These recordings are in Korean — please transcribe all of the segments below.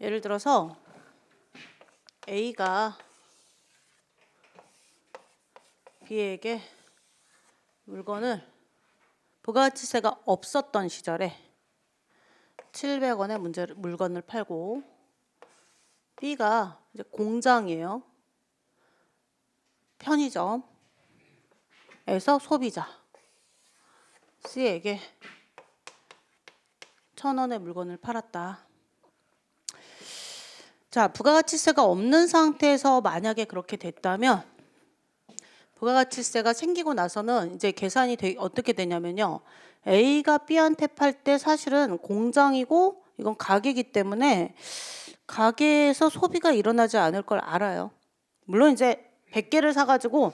예를 들어서 A가 B에게 물건을 부가가치세가 없었던 시절에 700원에 물건을 팔고, B가 이제 공장이에요. 편의점에서 소비자 C에게 1000원의 물건을 팔았다. 자, 부가가치세가 없는 상태에서 만약에 그렇게 됐다면 부가가치세가 생기고 나서는 이제 계산이 어떻게 되냐면요. A가 B한테 팔 때 사실은 공장이고 이건 가게이기 때문에 가게에서 소비가 일어나지 않을 걸 알아요. 물론 이제 100개를 사가지고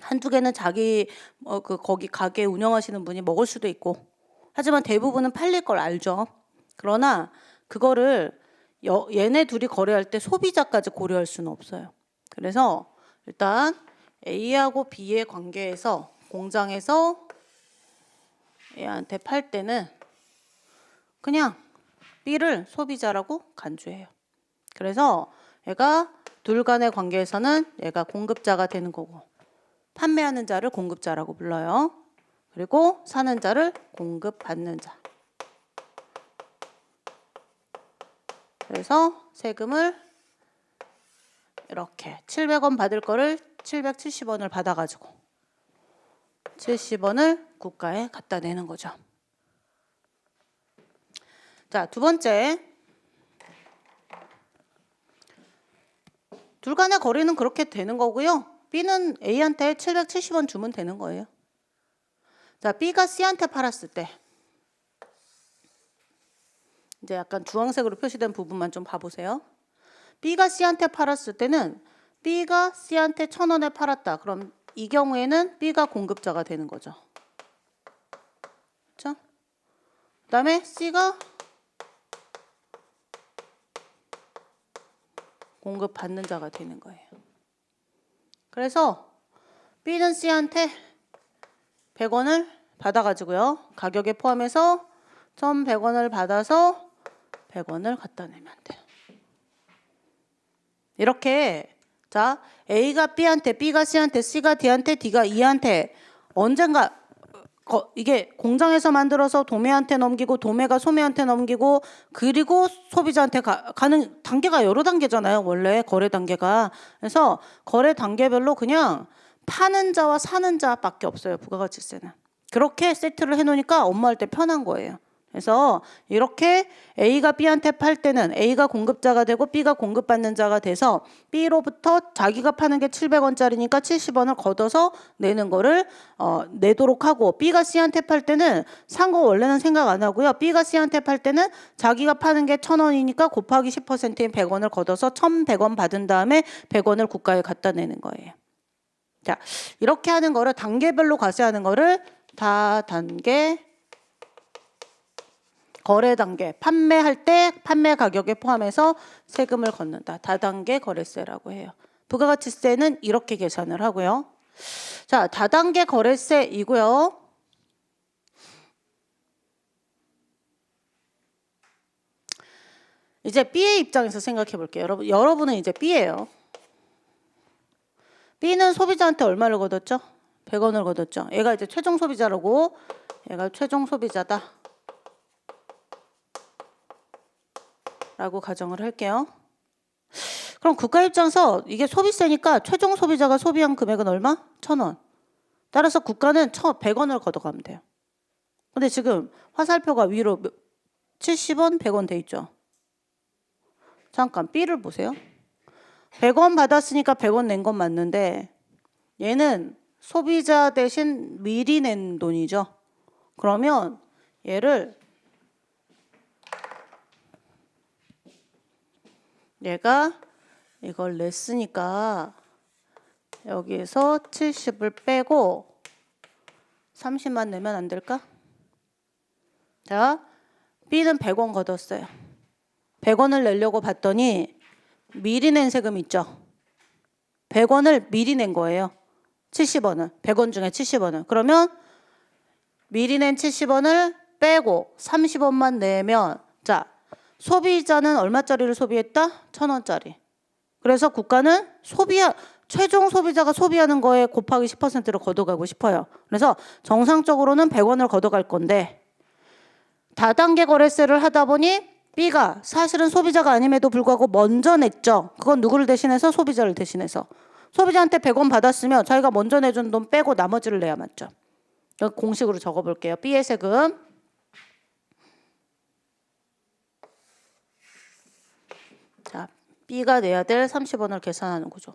한두 개는 자기 거기 가게 운영하시는 분이 먹을 수도 있고, 하지만 대부분은 팔릴 걸 알죠. 그러나 그거를 얘네 둘이 거래할 때 소비자까지 고려할 수는 없어요. 그래서 일단 A하고 B의 관계에서 공장에서 A한테 팔 때는 그냥 B를 소비자라고 간주해요. 그래서 얘가 둘 간의 관계에서는 얘가 공급자가 되는 거고, 판매하는 자를 공급자라고 불러요. 그리고 사는 자를 공급받는 자. 그래서 세금을 이렇게 700원 받을 거를 770원을 받아가지고 70원을 국가에 갖다 내는 거죠. 자, 두 번째. 둘 간의 거래는 그렇게 되는 거고요. B는 A한테 770원 주면 되는 거예요. 자, B가 C한테 팔았을 때 이제 약간 주황색으로 표시된 부분만 좀 봐보세요. B가 C한테 팔았을 때는 B가 C한테 1000원에 팔았다. 그럼 이 경우에는 B가 공급자가 되는 거죠. 그렇죠? 그 다음에 C가 공급받는 자가 되는 거예요. 그래서 B는 C한테 100원을 받아가지고요. 가격에 포함해서 1100원을 받아서 100원을 갖다 내면 돼요. 이렇게 자, A가 B한테, B가 C한테, C가 D한테, D가 E한테 언젠가 이게 공장에서 만들어서 도매한테 넘기고 도매가 소매한테 넘기고 그리고 소비자한테 가는 단계가 여러 단계잖아요. 원래 거래 단계가. 그래서 거래 단계별로 그냥 파는 자와 사는 자밖에 없어요. 부가가치세는. 그렇게 세트를 해놓으니까 업무할 때 편한 거예요. 그래서 이렇게 A가 B한테 팔 때는 A가 공급자가 되고 B가 공급받는 자가 돼서 B로부터 자기가 파는 게 700원짜리니까 70원을 걷어서 내는 거를 내도록 하고, B가 C한테 팔 때는 산 거 원래는 생각 안 하고요. B가 C한테 팔 때는 자기가 파는 게 1000원이니까 곱하기 10%인 100원을 걷어서 1100원 받은 다음에 100원을 국가에 갖다 내는 거예요. 자, 이렇게 하는 거를 단계별로 과세하는 거를 다단계 거래 단계, 판매할 때 판매 가격에 포함해서 세금을 걷는다. 다단계 거래세라고 해요. 부가가치세는 이렇게 계산을 하고요. 자, 다단계 거래세이고요. 이제 B의 입장에서 생각해 볼게요. 여러분은 이제 B예요. B는 소비자한테 얼마를 걷었죠? 100원을 걷었죠. 얘가 이제 최종 소비자라고, 얘가 최종 소비자다 라고 가정을 할게요. 그럼 국가 입장에서 이게 소비세니까 최종 소비자가 소비한 금액은 얼마? 1000원. 따라서 국가는 100원을 걷어가면 돼요. 근데 지금 화살표가 위로 70원, 100원 돼 있죠. 잠깐 B를 보세요. 100원 받았으니까 100원 낸 건 맞는데 얘는 소비자 대신 미리 낸 돈이죠. 그러면 얘를 얘가 이걸 냈으니까 여기에서 70을 빼고 30만 내면 안 될까? 자, B는 100원 걷었어요. 100원을 내려고 봤더니 미리 낸 세금 있죠? 100원을 미리 낸 거예요. 70원을. 100원 중에 70원을. 그러면 미리 낸 70원을 빼고 30원만 내면, 자, 소비자는 얼마짜리를 소비했다? 1,000원짜리. 그래서 국가는 최종 소비자가 소비하는 거에 곱하기 10%를 걷어가고 싶어요. 그래서 정상적으로는 100원을 걷어갈 건데 다단계 거래세를 하다 보니 B가 사실은 소비자가 아님에도 불구하고 먼저 냈죠. 그건 누구를 대신해서? 소비자를 대신해서. 소비자한테 100원 받았으면 자기가 먼저 내준 돈 빼고 나머지를 내야 맞죠. 여기 공식으로 적어볼게요. B의 세금. 자, B가 내야 될 30원을 계산하는 거죠.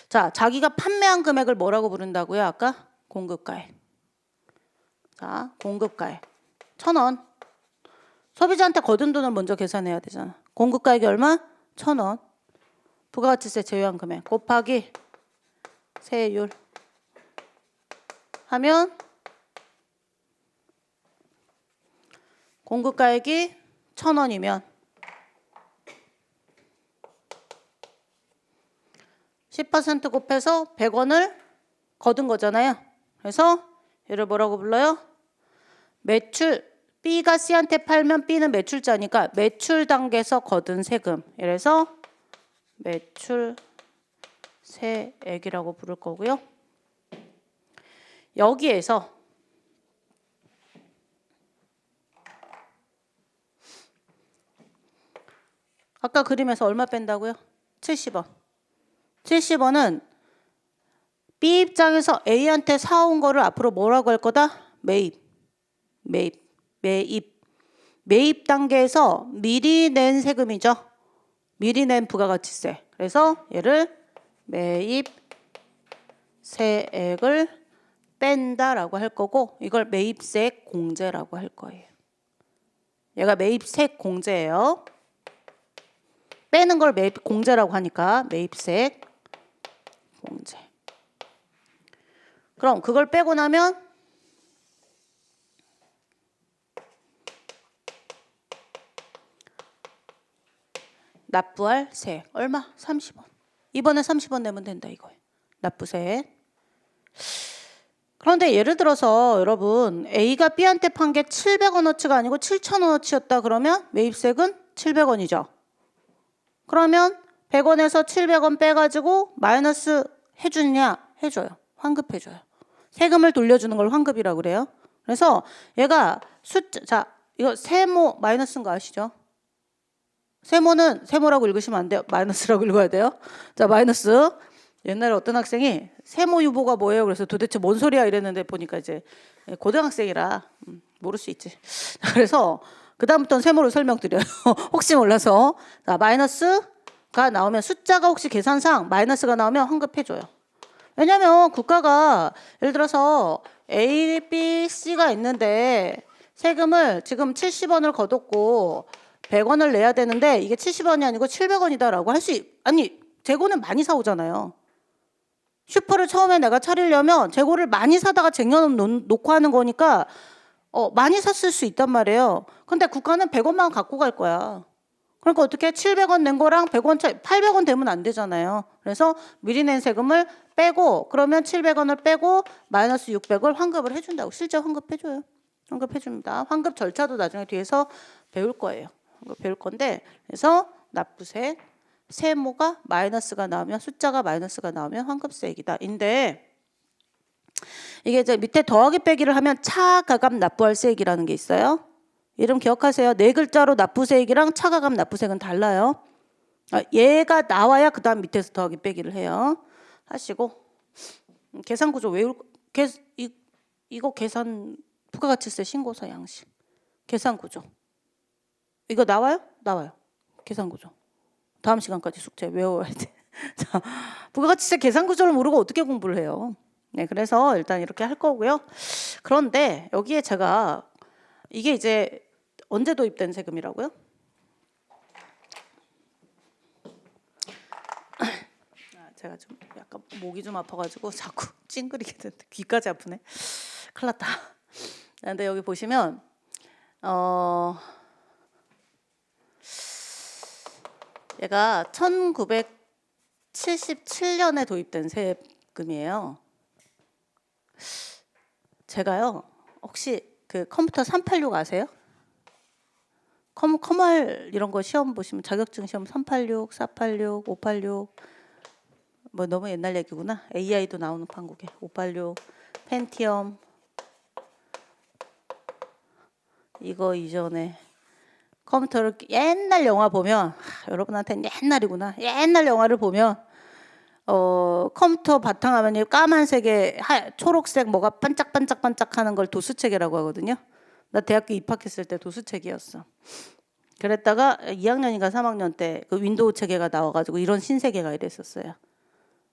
자, 자기가 판매한 금액을 뭐라고 부른다고요? 아까? 공급가액. 자, 공급가액. 1,000원. 소비자한테 거둔 돈을 먼저 계산해야 되잖아. 공급가액이 얼마? 1,000원. 부가가치세 제외한 금액 곱하기 세율 하면 공급가액이 1,000원이면 10% 곱해서 100원을 거둔 거잖아요. 그래서 얘를 뭐라고 불러요? 매출. B가 C한테 팔면 B는 매출자니까 매출 단계에서 거둔 세금. 이래서 매출 세액이라고 부를 거고요. 여기에서 아까 그림에서 얼마 뺀다고요? 70원. 70원은 B 입장에서 A한테 사온 거를 앞으로 뭐라고 할 거다? 매입 단계에서 미리 낸 세금이죠. 미리 낸 부가가치세. 그래서 얘를 매입 세액을 뺀다라고 할 거고 이걸 매입세액 공제라고 할 거예요. 얘가 매입세액 공제예요. 빼는 걸 매입 공제라고 하니까 매입세액 공제. 그럼 그걸 빼고 나면 납부할 세액 얼마? 30원. 이번에 30원 내면 된다 이거예요. 납부세액. 그런데 예를 들어서 여러분 A가 B한테 판 게 700원어치가 아니고 7,000원어치였다 그러면 매입세액은 700원이죠. 그러면 100원에서 700원 빼가지고 마이너스 해주느냐? 해줘요. 환급해줘요. 세금을 돌려주는 걸 환급이라고 그래요. 그래서 얘가 자 이거 세모 마이너스인 거 아시죠? 세모는 세모라고 읽으시면 안 돼요. 마이너스라고 읽어야 돼요. 자, 마이너스. 옛날에 어떤 학생이 세모 유보가 뭐예요? 그래서 도대체 뭔 소리야 이랬는데 보니까 이제 고등학생이라 모를 수 있지. 그래서 그 다음부터는 세모를 설명드려요. 혹시 몰라서. 자, 마이너스가 나오면 숫자가 혹시 계산상 마이너스가 나오면 환급해줘요. 왜냐면 국가가 예를 들어서 A, B, C가 있는데 세금을 지금 70원을 거뒀고 100원을 내야 되는데 이게 70원이 아니고 700원이다라고 할 수 아니 재고는 많이 사오잖아요. 슈퍼를 처음에 내가 차리려면 재고를 많이 사다가 쟁여놓고 하는 거니까 많이 샀을 수 있단 말이에요. 근데 국가는 100원만 갖고 갈 거야. 그러니까 어떻게 700원 낸 거랑 100원 차이 800원 되면 안 되잖아요. 그래서 미리 낸 세금을 빼고 그러면 700원을 빼고 마이너스 600을 환급을 해준다고. 실제 환급해줘요. 환급해줍니다. 환급 절차도 나중에 뒤에서 배울 거예요. 배울 건데 그래서 납부세 세모가 마이너스가 나오면 숫자가 마이너스가 나오면 환급세액이다. 인데 이게 이제 밑에 더하기 빼기를 하면 차가감 납부할 세액이라는 게 있어요. 이름 기억하세요. 네 글자로 납부세액이랑 차가감 납부세액은 달라요. 얘가 나와야 그 다음 밑에서 더하기 빼기를 해요. 하시고 계산구조 외울 이거 계산 부가가치세 신고서 양식 계산구조 이거 나와요? 나와요. 계산구조. 다음 시간까지 숙제 외워야 돼. 자, 부가가치세 계산구조를 모르고 어떻게 공부를 해요? 네, 그래서 일단 이렇게 할 거고요. 그런데 여기에 제가 이게 이제 언제 도입된 세금이라고요? 제가 좀 약간 목이 좀 아파가지고 자꾸 찡그리게 되는데 귀까지 아프네. 큰일 났다. 근데 여기 보시면 얘가 1977년에 도입된 세금이에요. 제가요 혹시 그 컴퓨터 386 아세요? 커멀 이런 거 시험 보시면 자격증 시험 386, 486, 586 뭐 너무 옛날 얘기구나. AI도 나오는 판국에 586, 펜티엄 이거 이전에 컴퓨터를 옛날 영화 보면 여러분한테는 옛날이구나. 옛날 영화를 보면 컴퓨터 바탕화면이 까만색에 초록색 뭐가 반짝반짝반짝하는 걸 도수체계라고 하거든요. 나 대학교 입학했을 때 도수체계였어. 그랬다가 2학년인가 3학년 때 그 윈도우 체계가 나와가지고 이런 신세계가 이랬었어요.